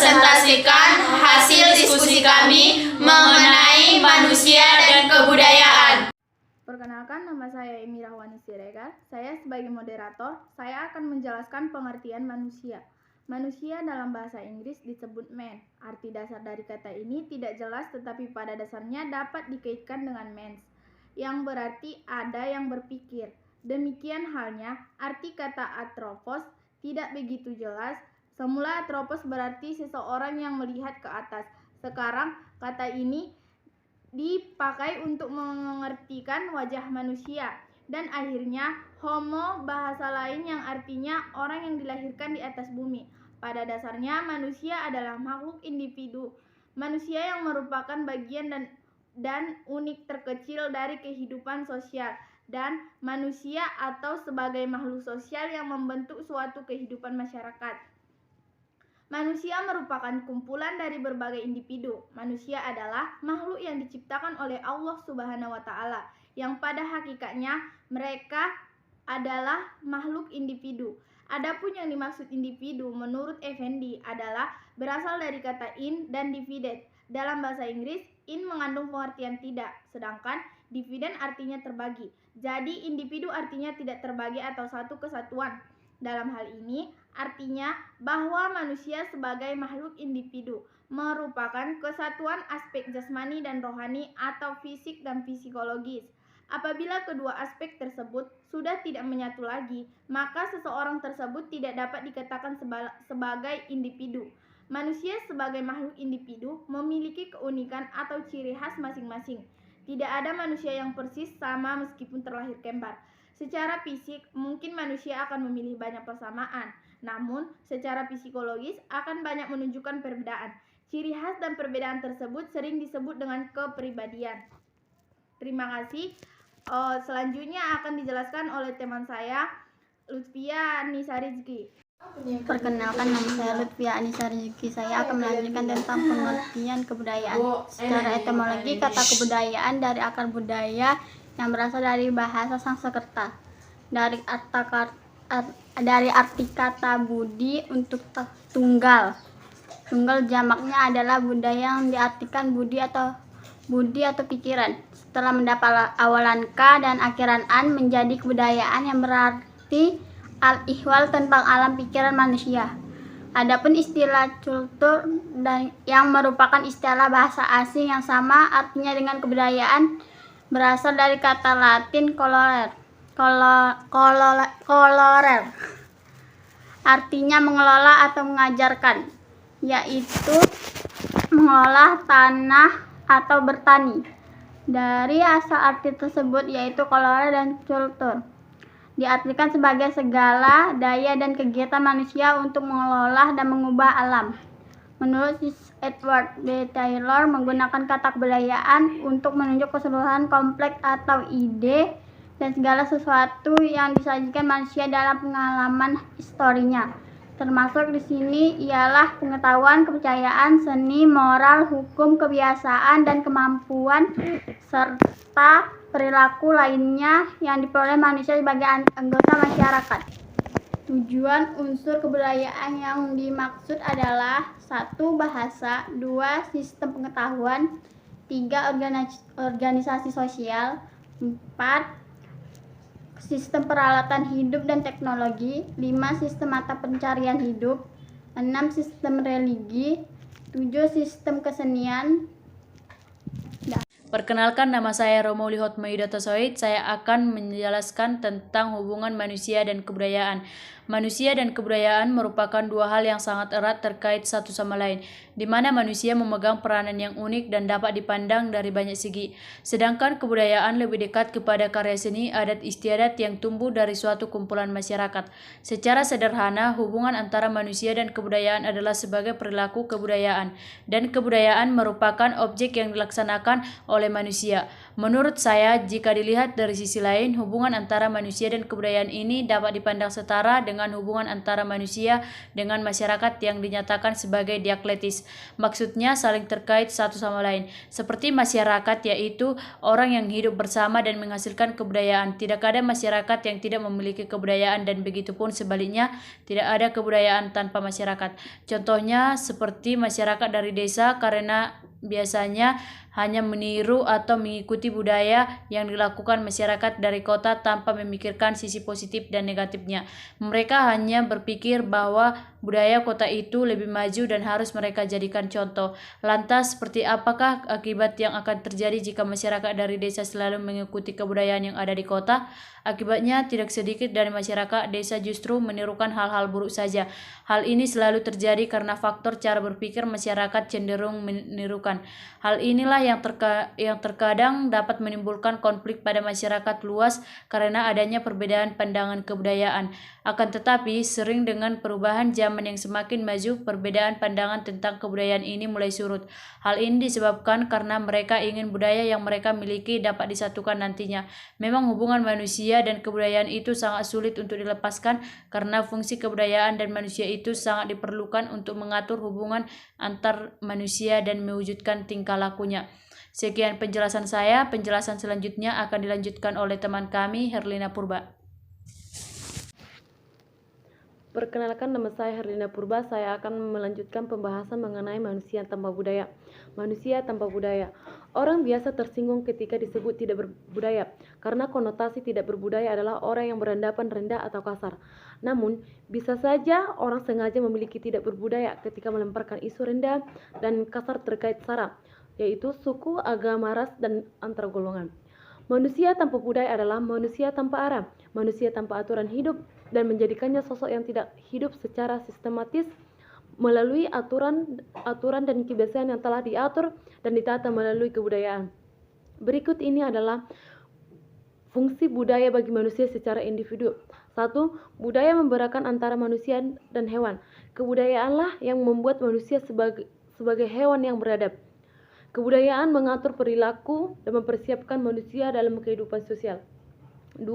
mempresentasikan hasil diskusi kami mengenai manusia dan kebudayaan. Perkenalkan, nama saya Emi Rahwani Siregar. Saya sebagai moderator, saya akan menjelaskan pengertian manusia. Manusia dalam bahasa Inggris disebut man. Arti dasar dari kata ini tidak jelas, tetapi pada dasarnya dapat dikaitkan dengan mens, yang berarti ada yang berpikir. Demikian halnya, arti kata anthropos tidak begitu jelas. Semula anthropos berarti seseorang yang melihat ke atas. Sekarang kata ini dipakai untuk mengertikan wajah manusia. Dan akhirnya homo, bahasa lain yang artinya orang yang dilahirkan di atas bumi. Pada dasarnya manusia adalah makhluk individu. Manusia yang merupakan bagian dan unik terkecil dari kehidupan sosial. Dan manusia atau sebagai makhluk sosial yang membentuk suatu kehidupan masyarakat. Manusia merupakan kumpulan dari berbagai individu. Manusia adalah makhluk yang diciptakan oleh Allah Subhanahu wa Ta'ala, yang pada hakikatnya mereka adalah makhluk individu. Adapun yang dimaksud individu menurut Effendi adalah berasal dari kata in dan divided. Dalam bahasa Inggris, in mengandung pengertian tidak, sedangkan dividen artinya terbagi. Jadi individu artinya tidak terbagi atau satu kesatuan. Dalam hal ini, artinya bahwa manusia sebagai makhluk individu merupakan kesatuan aspek jasmani dan rohani atau fisik dan psikologis. Apabila kedua aspek tersebut sudah tidak menyatu lagi, maka seseorang tersebut tidak dapat dikatakan sebagai individu. Manusia sebagai makhluk individu memiliki keunikan atau ciri khas masing-masing. Tidak ada manusia yang persis sama meskipun terlahir kembar. Secara fisik, mungkin manusia akan memilih banyak persamaan, namun secara psikologis akan banyak menunjukkan perbedaan. Ciri khas dan perbedaan tersebut sering disebut dengan kepribadian. Terima kasih. Selanjutnya akan dijelaskan oleh teman saya, Lutfia Anissa Rizky. Perkenalkan, nama saya Lutfia Anissa Rizky. Saya akan melanjutkan tentang pengertian kebudayaan. Secara etimologi, kata kebudayaan dari akar budaya yang berasal dari bahasa Sanskerta. Dari arti kata budi untuk tunggal. Tunggal jamaknya adalah budaya yang diartikan budi atau pikiran. Setelah mendapat awalan K dan akhiran an menjadi kebudayaan yang berarti al-ihwal tentang alam pikiran manusia. Adapun istilah kultur dan yang merupakan istilah bahasa asing yang sama artinya dengan kebudayaan berasal dari kata Latin colorer, artinya mengelola atau mengajarkan, yaitu mengolah tanah atau bertani. Dari asal arti tersebut yaitu colorer dan kultur diartikan sebagai segala daya dan kegiatan manusia untuk mengelola dan mengubah alam. Menurut Edward B. Taylor, menggunakan kata kebudayaan untuk menunjuk keseluruhan kompleks atau ide dan segala sesuatu yang disajikan manusia dalam pengalaman historinya. Termasuk di sini ialah pengetahuan, kepercayaan, seni, moral, hukum, kebiasaan, dan kemampuan serta perilaku lainnya yang diperoleh manusia sebagai anggota masyarakat. Tujuan unsur kebudayaan yang dimaksud adalah 1. Bahasa, 2. Sistem pengetahuan, 3. Organisasi sosial, 4. Sistem peralatan hidup dan teknologi, 5. Sistem mata pencarian hidup, 6. Sistem religi, 7. Sistem kesenian. Perkenalkan, nama saya Romauli Hotmaidata Soid. Saya akan menjelaskan tentang hubungan manusia dan kebudayaan. Manusia dan kebudayaan merupakan dua hal yang sangat erat terkait satu sama lain, di mana manusia memegang peranan yang unik dan dapat dipandang dari banyak segi. Sedangkan kebudayaan lebih dekat kepada karya seni, adat istiadat yang tumbuh dari suatu kumpulan masyarakat. Secara sederhana, hubungan antara manusia dan kebudayaan adalah sebagai perilaku kebudayaan, dan kebudayaan merupakan objek yang dilaksanakan oleh manusia. Menurut saya, jika dilihat dari sisi lain, hubungan antara manusia dan kebudayaan ini dapat dipandang setara dengan dengan hubungan antara manusia dengan masyarakat yang dinyatakan sebagai dialektis. Maksudnya saling terkait satu sama lain. Seperti masyarakat, yaitu orang yang hidup bersama dan menghasilkan kebudayaan. Tidak ada masyarakat yang tidak memiliki kebudayaan, dan begitupun sebaliknya, tidak ada kebudayaan tanpa masyarakat. Contohnya seperti masyarakat dari desa, karena biasanya hanya meniru atau mengikuti budaya yang dilakukan masyarakat dari kota tanpa memikirkan sisi positif dan negatifnya. Mereka hanya berpikir bahwa budaya kota itu lebih maju dan harus mereka jadikan contoh. Lantas, seperti apakah akibat yang akan terjadi jika masyarakat dari desa selalu mengikuti kebudayaan yang ada di kota? Akibatnya, tidak sedikit dari masyarakat desa justru menirukan hal-hal buruk saja. Hal ini selalu terjadi karena faktor cara berpikir masyarakat cenderung menirukan. Hal inilah yang terkadang dapat menimbulkan konflik pada masyarakat luas karena adanya perbedaan pandangan kebudayaan. Akan tetapi, sering dengan perubahan zaman yang semakin maju, perbedaan pandangan tentang kebudayaan ini mulai surut. Hal ini disebabkan karena mereka ingin budaya yang mereka miliki dapat disatukan nantinya. Memang hubungan manusia dan kebudayaan itu sangat sulit untuk dilepaskan karena fungsi kebudayaan dan manusia itu sangat diperlukan untuk mengatur hubungan antar manusia dan mewujudkan tingkah lakunya. Sekian penjelasan saya. Penjelasan selanjutnya akan dilanjutkan oleh teman kami, Herlina Purba. Perkenalkan, nama saya Herlina Purba. Saya akan melanjutkan pembahasan mengenai manusia tanpa budaya. Manusia tanpa budaya. Orang biasa tersinggung ketika disebut tidak berbudaya, karena konotasi tidak berbudaya adalah orang yang beranggapan rendah atau kasar. Namun, bisa saja orang sengaja memiliki tidak berbudaya ketika melemparkan isu rendah dan kasar terkait sara, yaitu suku, agama, ras, dan antar golongan. Manusia tanpa budaya adalah manusia tanpa arah, manusia tanpa aturan hidup, dan menjadikannya sosok yang tidak hidup secara sistematis melalui aturan dan kebiasaan yang telah diatur dan ditata melalui kebudayaan. Berikut ini adalah fungsi budaya bagi manusia secara individu. 1. Budaya membedakan antara manusia dan hewan. Kebudayaanlah yang membuat manusia sebagai hewan yang beradab. Kebudayaan mengatur perilaku dan mempersiapkan manusia dalam kehidupan sosial. 2.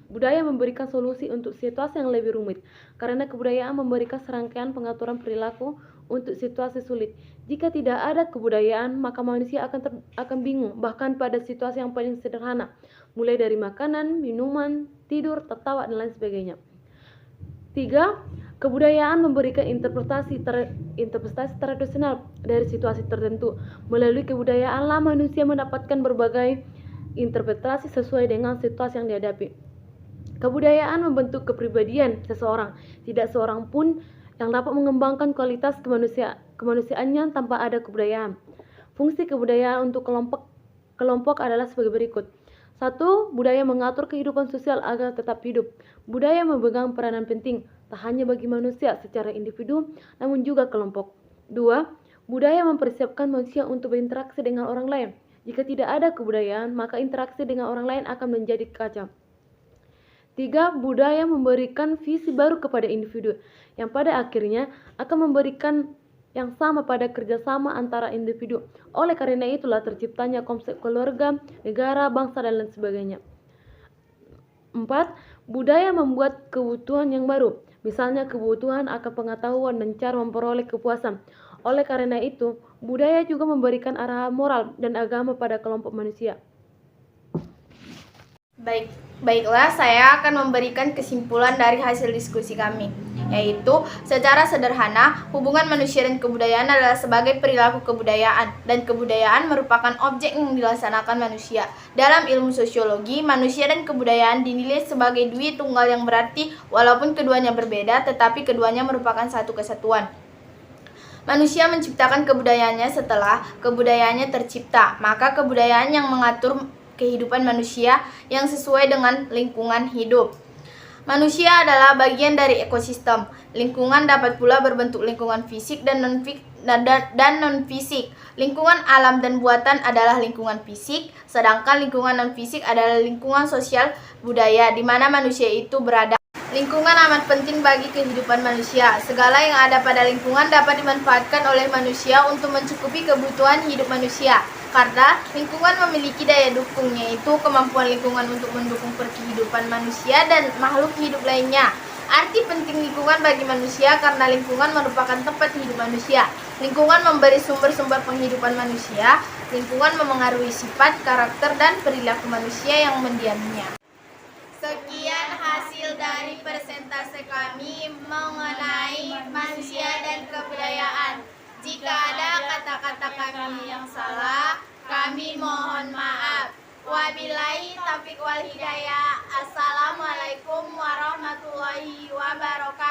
Budaya memberikan solusi untuk situasi yang lebih rumit, karena kebudayaan memberikan serangkaian pengaturan perilaku untuk situasi sulit. Jika tidak ada kebudayaan, maka manusia akan bingung, bahkan pada situasi yang paling sederhana, mulai dari makanan, minuman, tidur, tertawa, dan lain sebagainya. 3. Kebudayaan memberikan interpretasi tradisional dari situasi tertentu. Melalui kebudayaanlah manusia mendapatkan berbagai interpretasi sesuai dengan situasi yang dihadapi. Kebudayaan membentuk kepribadian seseorang. Tidak seorang pun yang dapat mengembangkan kualitas kemanusiaannya tanpa ada kebudayaan. Fungsi kebudayaan untuk kelompok adalah sebagai berikut. 1. Budaya mengatur kehidupan sosial agar tetap hidup. Budaya memegang peranan penting, tak hanya bagi manusia secara individu, namun juga kelompok. 2. Budaya mempersiapkan manusia untuk berinteraksi dengan orang lain. Jika tidak ada kebudayaan, maka interaksi dengan orang lain akan menjadi kacau. 3. Budaya memberikan visi baru kepada individu, yang pada akhirnya akan memberikan yang sama pada kerjasama antara individu. Oleh karena itulah terciptanya konsep keluarga, negara, bangsa, dan lain sebagainya. 4. Budaya membuat kebutuhan yang baru, misalnya kebutuhan akan pengetahuan dan cara memperoleh kepuasan. Oleh karena itu, budaya juga memberikan arahan moral dan agama pada kelompok manusia. Baiklah, saya akan memberikan kesimpulan dari hasil diskusi kami, yaitu secara sederhana, hubungan manusia dan kebudayaan adalah sebagai perilaku kebudayaan, dan kebudayaan merupakan objek yang dilaksanakan manusia. Dalam ilmu sosiologi, manusia dan kebudayaan dinilai sebagai dui tunggal yang berarti walaupun keduanya berbeda, tetapi keduanya merupakan satu kesatuan. Manusia menciptakan kebudayaannya setelah kebudayaannya tercipta, maka kebudayaan yang mengatur kehidupan manusia yang sesuai dengan lingkungan hidup. Manusia adalah bagian dari ekosistem. Lingkungan dapat pula berbentuk lingkungan fisik dan non-fisik. Lingkungan alam dan buatan adalah lingkungan fisik, sedangkan lingkungan non-fisik adalah lingkungan sosial budaya di mana manusia itu berada. Lingkungan amat penting bagi kehidupan manusia. Segala yang ada pada lingkungan dapat dimanfaatkan oleh manusia untuk mencukupi kebutuhan hidup manusia. Karena lingkungan memiliki daya dukung, yaitu kemampuan lingkungan untuk mendukung kehidupan manusia dan makhluk hidup lainnya. Arti penting lingkungan bagi manusia karena lingkungan merupakan tempat hidup manusia. Lingkungan memberi sumber-sumber penghidupan manusia. Lingkungan memengaruhi sifat, karakter, dan perilaku manusia yang mendiaminya. Sekian hasil dari presentase kami mengenai manusia dan kebudayaan. Jika ada kata-kata kami yang salah, kami mohon maaf. Wabillahi taufiq wal hidayah. Assalamualaikum warahmatullahi wabarakatuh.